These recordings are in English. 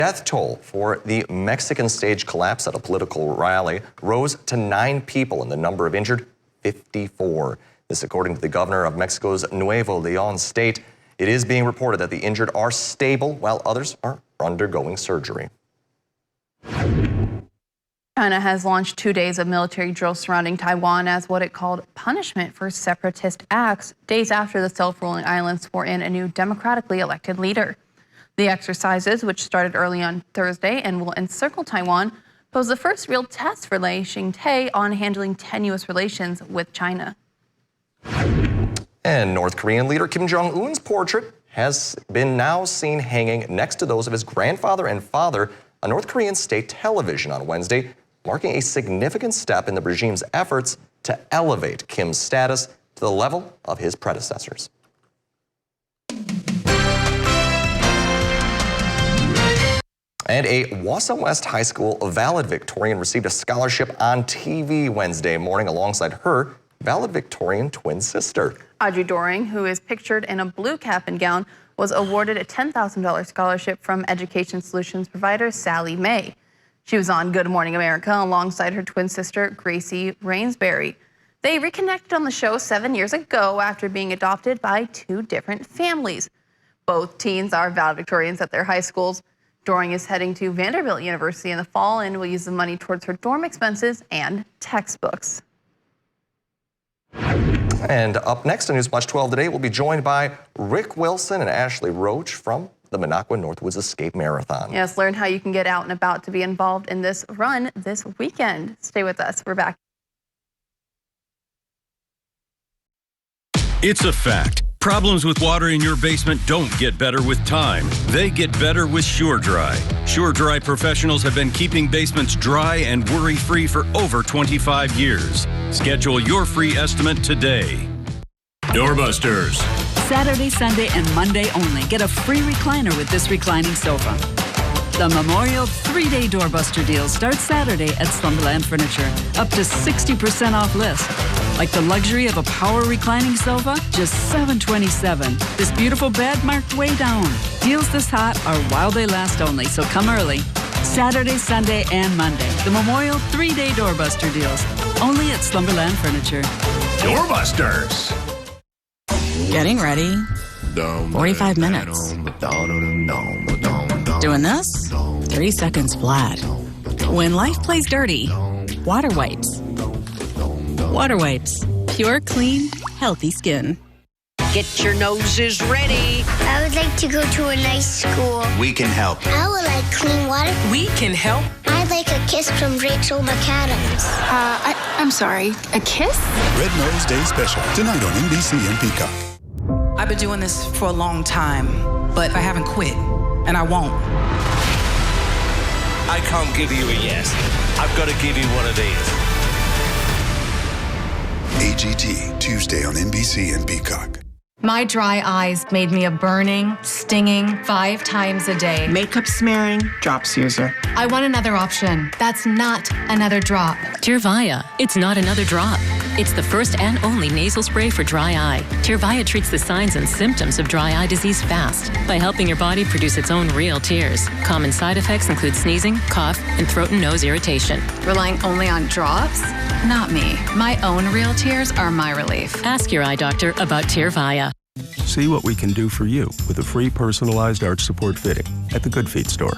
Death toll for the Mexican stage collapse at a political rally rose to 9 people and the number of injured, 54. This according to the governor of Mexico's Nuevo Leon state. It is being reported that the injured are stable while others are undergoing surgery. China has launched 2 days of military drills surrounding Taiwan as what it called punishment for separatist acts, days after the self-ruling island swore in a new democratically elected leader. The exercises, which started early on Thursday and will encircle Taiwan, pose the first real test for Lei Ching-te on handling tenuous relations with China. And North Korean leader Kim Jong-un's portrait has been now seen hanging next to those of his grandfather and father on North Korean state television on Wednesday, marking a significant step in the regime's efforts to elevate Kim's status to the level of his predecessors. And a Wausau West High School valedictorian received a scholarship on TV Wednesday morning alongside her valedictorian twin sister. Audrey Doring, who is pictured in a blue cap and gown, was awarded a $10,000 scholarship from education solutions provider Sally May. She was on Good Morning America alongside her twin sister, Gracie Rainsbury. They reconnected on the show 7 years ago after being adopted by 2 different families. Both teens are valedictorians at their high schools. Doring is heading to Vanderbilt University in the fall and will use the money towards her dorm expenses and textbooks. And up next on Newswatch 12 today, we'll be joined by Rick Wilson and Ashley Roach from the Minocqua Northwoods Escape Marathon. Yes, learn how you can get out and about to be involved in this run this weekend. Stay with us. We're back. It's a fact. Problems with water in your basement don't get better with time. They get better with SureDry. SureDry professionals have been keeping basements dry and worry-free for over 25 years. Schedule your free estimate today. Doorbusters. Saturday, Sunday, and Monday only. Get a free recliner with this reclining sofa. The Memorial 3-day doorbuster deal starts Saturday at Slumberland Furniture. Up to 60% off list. Like the luxury of a power reclining sofa, just $727. This beautiful bed marked way down. Deals this hot are while they last only, so come early. Saturday, Sunday, and Monday. The Memorial 3-day doorbuster deals. Only at Slumberland Furniture. Doorbusters. Getting ready. 45 minutes. Doing this? 3 seconds flat. When life plays dirty, water wipes. Water wipes. Pure, clean, healthy skin. Get your noses ready. I would like to go to a nice school. We can help. I would like clean water. We can help. I'd like a kiss from Rachel McAdams. I'm sorry, a kiss? Red Nose Day Special, tonight on NBC and Peacock. I've been doing this for a long time, but I haven't quit, and I won't. I can't give you a yes. I've got to give you one of these. AGT, Tuesday on NBC and Peacock. My dry eyes made me a burning, stinging 5 times a day. Makeup smearing, drops user. I want another option. That's not another drop. Tyrvaya. It's not another drop. It's the first and only nasal spray for dry eye. Tyrvaya treats the signs and symptoms of dry eye disease fast by helping your body produce its own real tears. Common side effects include sneezing, cough, and throat and nose irritation. Relying only on drops? Not me. My own real tears are my relief. Ask your eye doctor about Tyrvaya. See what we can do for you with a free personalized arch support fitting at the Good Feet store.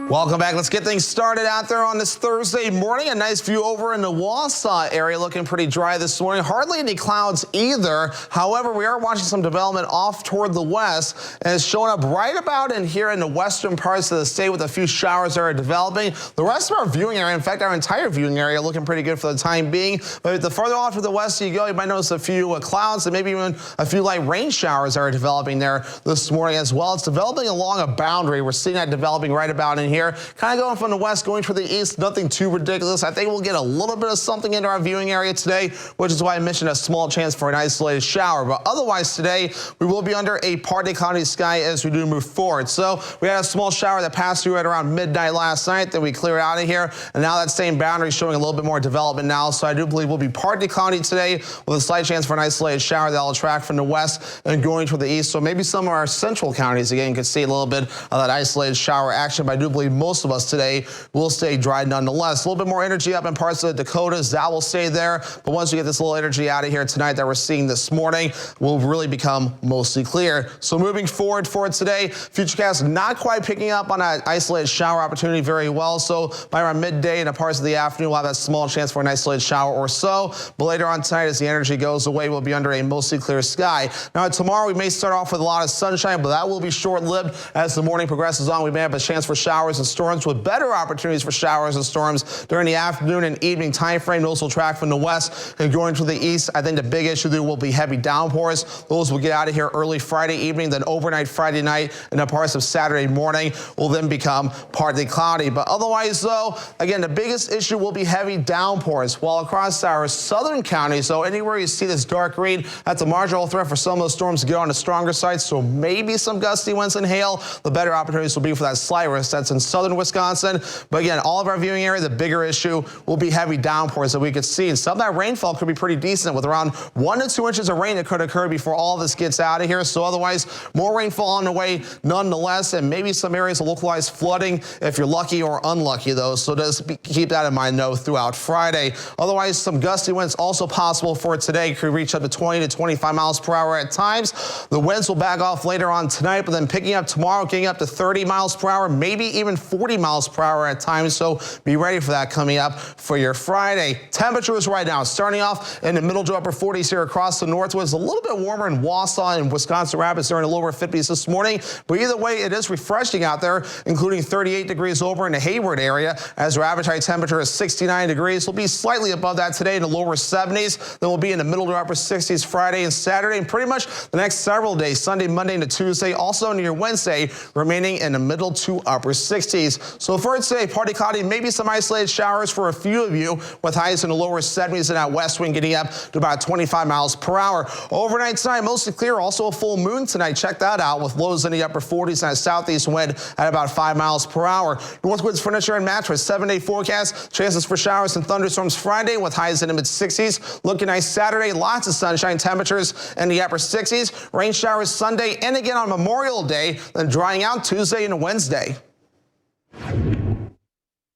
Welcome back. Let's get things started out there on this Thursday morning. A nice view over in the Wausau area, looking pretty dry this morning. Hardly any clouds either. However, we are watching some development off toward the west, and it's showing up right about in here in the western parts of the state with a few showers that are developing. The rest of our viewing area, in fact, our entire viewing area, looking pretty good for the time being. But the further off to the west you go, you might notice a few clouds and maybe even a few light rain showers that are developing there this morning as well. It's developing along a boundary. We're seeing that developing right about in here here. Kind of going from the west, going to the east, nothing too ridiculous. I think we'll get a little bit of something into our viewing area today, which is why I mentioned a small chance for an isolated shower. But otherwise today, we will be under a partly cloudy sky as we do move forward. So we had a small shower that passed through at around midnight last night. Then we cleared out of here. And now that same boundary is showing a little bit more development now. So I do believe we'll be partly cloudy today with a slight chance for an isolated shower that will track from the west and going to the east. So maybe some of our central counties, again, could see a little bit of that isolated shower action. But I do believe most of us today will stay dry nonetheless. A little bit more energy up in parts of the Dakotas. That will stay there. But once we get this little energy out of here tonight that we're seeing this morning, will really become mostly clear. So moving forward for today, Futurecast not quite picking up on that isolated shower opportunity very well. So by around midday and parts of the afternoon, we'll have that small chance for an isolated shower or so. But later on tonight, as the energy goes away, we'll be under a mostly clear sky. Now tomorrow, we may start off with a lot of sunshine, but that will be short-lived as the morning progresses on. We may have a chance for showers and storms with better opportunities for showers and storms during the afternoon and evening time frame. Those will track from the west and going to the east. I think the big issue there will be heavy downpours. Those will get out of here early Friday evening, then overnight Friday night, and the parts of Saturday morning will then become partly cloudy. But otherwise, though, again, the biggest issue will be heavy downpours. While across our southern counties, so anywhere you see this dark green, that's a marginal threat for some of those storms to get on the stronger side. So maybe some gusty winds and hail. The better opportunities will be for that slight risk that's in southern Wisconsin. But again, all of our viewing area, the bigger issue will be heavy downpours that we could see. And some of that rainfall could be pretty decent with around 1 to 2 inches of rain that could occur before all this gets out of here. So otherwise, more rainfall on the way nonetheless, and maybe some areas of localized flooding if you're lucky or unlucky, though. So just keep that in mind, though, throughout Friday. Otherwise, some gusty winds also possible for today. Could reach up to 20 to 25 miles per hour at times. The winds will back off later on tonight, but then picking up tomorrow, getting up to 30 miles per hour, maybe even 40 miles per hour at times. So be ready for that coming up for your Friday. Temperatures right now starting off in the middle to upper 40s here across the northwoods. A little bit warmer in Wausau and Wisconsin Rapids. They're in the lower 50s this morning. But either way, it is refreshing out there, including 38 degrees over in the Hayward area. As our average high temperature is 69 degrees. We'll be slightly above that today in the lower 70s. Then we'll be in the middle to upper 60s Friday and Saturday. And pretty much the next several days, Sunday, Monday, and Tuesday. Also near Wednesday, remaining in the middle to upper 60s. So for today, partly cloudy, maybe some isolated showers for a few of you with highs in the lower 70s and that west wind getting up to about 25 miles per hour. Overnight tonight, mostly clear. Also a full moon tonight. Check that out with lows in the upper 40s and a southeast wind at about 5 miles per hour. Northwoods Furniture and Mattress, 7-day forecast. Chances for showers and thunderstorms Friday with highs in the mid 60s. Looking nice Saturday. Lots of sunshine, temperatures in the upper 60s. Rain showers Sunday and again on Memorial Day, then drying out Tuesday and Wednesday.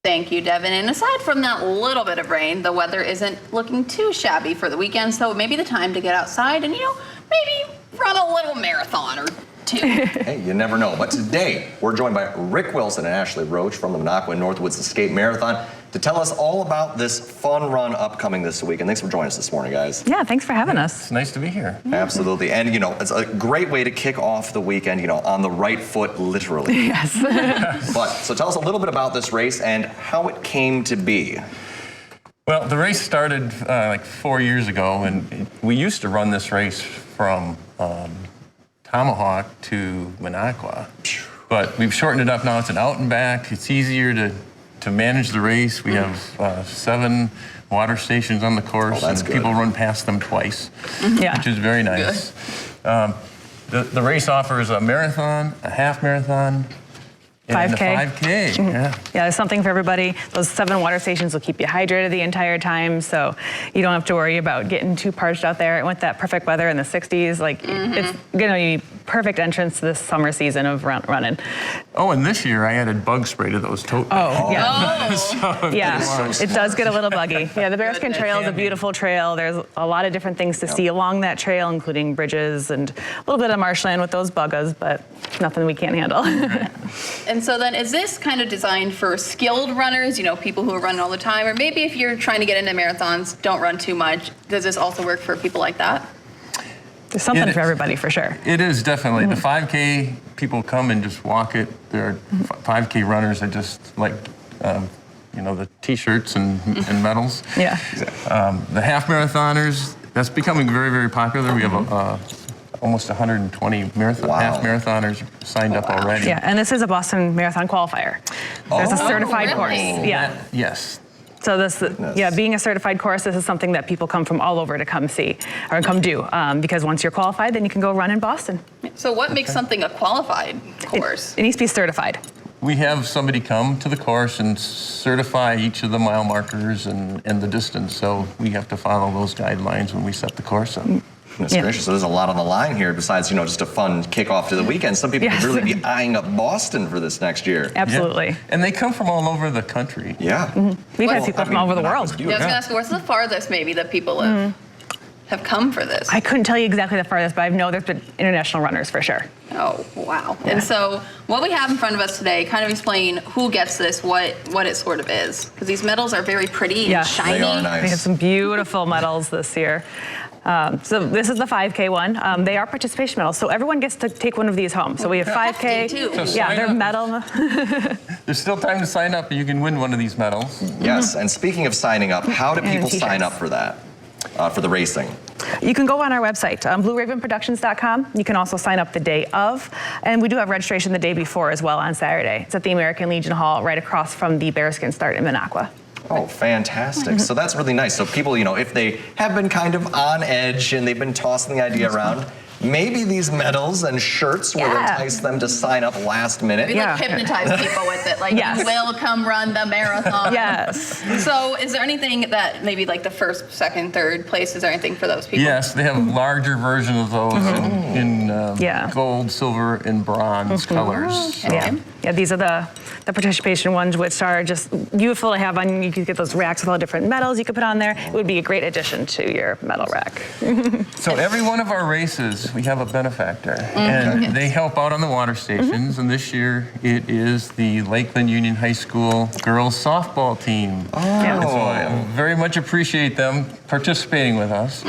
Thank you, Devin. And aside from that little bit of rain, the weather isn't looking too shabby for the weekend. So maybe the time to get outside and, maybe run a little marathon or two. Hey, you never know. But today, we're joined by Rick Wilson and Ashley Roach from the Minocqua Northwoods Escape Marathon to tell us all about this fun run upcoming this week. And thanks for joining us this morning, guys. Yeah, thanks for having us. It's nice to be here. Absolutely. And, it's a great way to kick off the weekend, on the right foot, literally. Yes. So tell us a little bit about this race and how it came to be. Well, the race started like 4 years ago, and we used to run this race from Tomahawk to Minocqua. But we've shortened it up now. It's an out and back. It's easier to manage the race. We have 7 water stations on the course, and people run past them twice, which is very nice. The race offers a marathon, a half marathon, and 5K. a 5K. Yeah, there's something for everybody. Those 7 water stations will keep you hydrated the entire time, so you don't have to worry about getting too parched out there. With that perfect weather in the 60s, it's gonna be perfect entrance to this summer season of running. Oh, and this year I added bug spray to those tote bags. It does get a little buggy. Yeah, the Bearskin Trail is a beautiful trail. There's a lot of different things to see along that trail, including bridges and a little bit of marshland with those buggas, but nothing we can't handle. And so then is this kind of designed for skilled runners, people who are running all the time, or maybe if you're trying to get into marathons, don't run too much, does this also work for people like that? There's something for everybody, for sure. It is, definitely. The 5K, people come and just walk it. There are 5K runners that just like, the T-shirts and medals. Yeah. The half marathoners, that's becoming very, very popular. We have almost 120 marathon, half marathoners signed up already. Yeah, and this is a Boston Marathon qualifier. There's a certified course. Yeah. Yes. So this, being a certified course, this is something that people come from all over to come see or come do. Because once you're qualified, then you can go run in Boston. So what makes something a qualified course? It needs to be certified. We have somebody come to the course and certify each of the mile markers and the distance. So we have to follow those guidelines when we set the course up. Goodness gracious, so there's a lot on the line here besides, just a fun kickoff to the weekend. Some people could really be eyeing up Boston for this next year. Absolutely. Yeah. And they come from all over the country. Yeah. We've had people from all over the world. I was going to ask, what's the farthest maybe that people have come for this? I couldn't tell you exactly the farthest, but I know there's been international runners for sure. Oh, wow. Yeah. And so what we have in front of us today, kind of explain who gets this, what it sort of is. Because these medals are very pretty and shiny. They are nice. We have some beautiful medals this year. So this is the 5K one. They are participation medals, so everyone gets to take one of these home. So we have 5K. Too. Yeah, they're medal. There's still time to sign up, and you can win one of these medals. Yes, and speaking of signing up, how do people sign up for that, for the racing? You can go on our website, blueravenproductions.com. You can also sign up the day of, and we do have registration the day before as well on Saturday. It's at the American Legion Hall right across from the Bearskin Start in Minocqua. Oh, fantastic. So that's really nice. So people, if they have been kind of on edge and they've been tossing the idea around, maybe these medals and shirts will entice them to sign up last minute. Maybe hypnotize people with it. Like, you will come run the marathon. Yes. So is there anything that maybe like the first, second, third place, is there anything for those people? Yes, they have a larger version of those in gold, silver, and bronze colors. So. Yeah, these are the participation ones, which are just beautiful to have on. You could get those racks with all different medals you could put on there. It would be a great addition to your medal rack. So every one of our races, we have a benefactor, and they help out on the water stations. And this year, it is the Lakeland Union High School girls softball team. And so I very much appreciate them participating with us.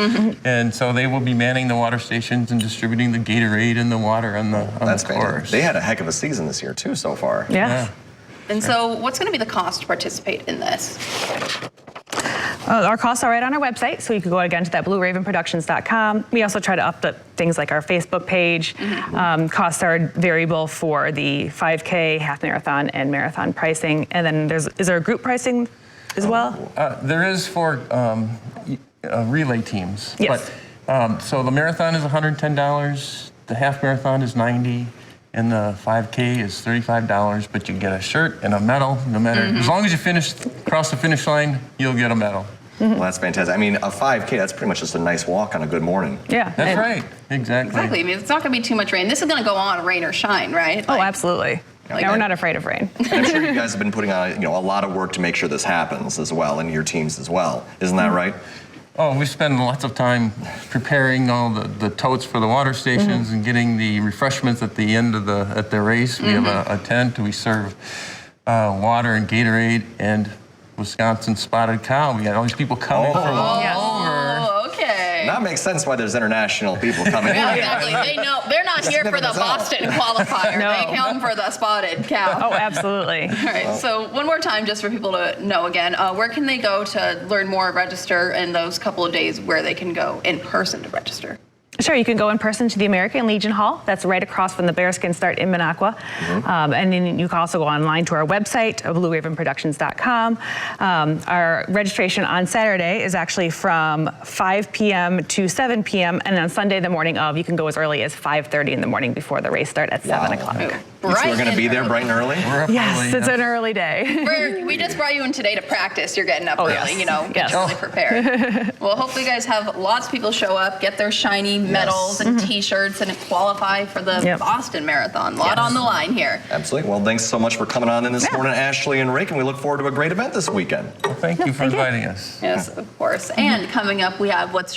And so they will be manning the water stations and distributing the Gatorade and the water on the course. They had a heck of a season this year too so far. Yeah. And so what's going to be the cost to participate in this? Our costs are right on our website, so you can go again to that blueravenproductions.com. We also try to up the things like our Facebook page. Costs are variable for the 5K, half marathon, and marathon pricing. And then is there a group pricing as well? There is for relay teams. Yes. But, so the marathon is $110, the half marathon is $90, and the 5K is $35, but you get a shirt and a medal, no matter, as long as you cross the finish line, you'll get a medal. Well, that's fantastic. I mean, a 5K, that's pretty much just a nice walk on a good morning. Yeah. That's right, exactly. Exactly, I mean, it's not going to be too much rain. This is going to go on rain or shine, right? Oh, absolutely. We're not afraid of rain. And I'm sure you guys have been putting on, a lot of work to make sure this happens as well, and your teams as well. Isn't that right? Oh, we spend lots of time preparing all the totes for the water stations and getting the refreshments at the end of the race. We have a tent. We serve water and Gatorade and Wisconsin spotted cow. We got all these people coming from all over. Oh, okay. That makes sense why there's international people coming. Yeah, exactly. They know they're not here for the Boston qualifier. They come for the spotted cow. Oh, absolutely. All right. So one more time, just for people to know again, where can they go to learn more, register, and those couple of days where they can go in person to register? Sure, you can go in person to the American Legion Hall. That's right across from the Bearskin Start in Minocqua. And then you can also go online to our website, blueravenproductions.com. Our registration on Saturday is actually from 5 p.m. to 7 p.m. And on Sunday, the morning of, you can go as early as 5:30 in the morning before the race start at 7 o'clock. So we're going to be there bright and early? Yes, it's an early day. We just brought you in today to practice. You're getting up early, yes. get really prepared. Well, hopefully you guys have lots of people show up, get their shiny medals and T-shirts, and qualify for the Boston Marathon. A lot on the line here. Absolutely. Well, thanks so much for coming on in this morning, Ashley and Rick, and we look forward to a great event this weekend. Well, thank you for inviting us. Yes, of course. And coming up, we have what's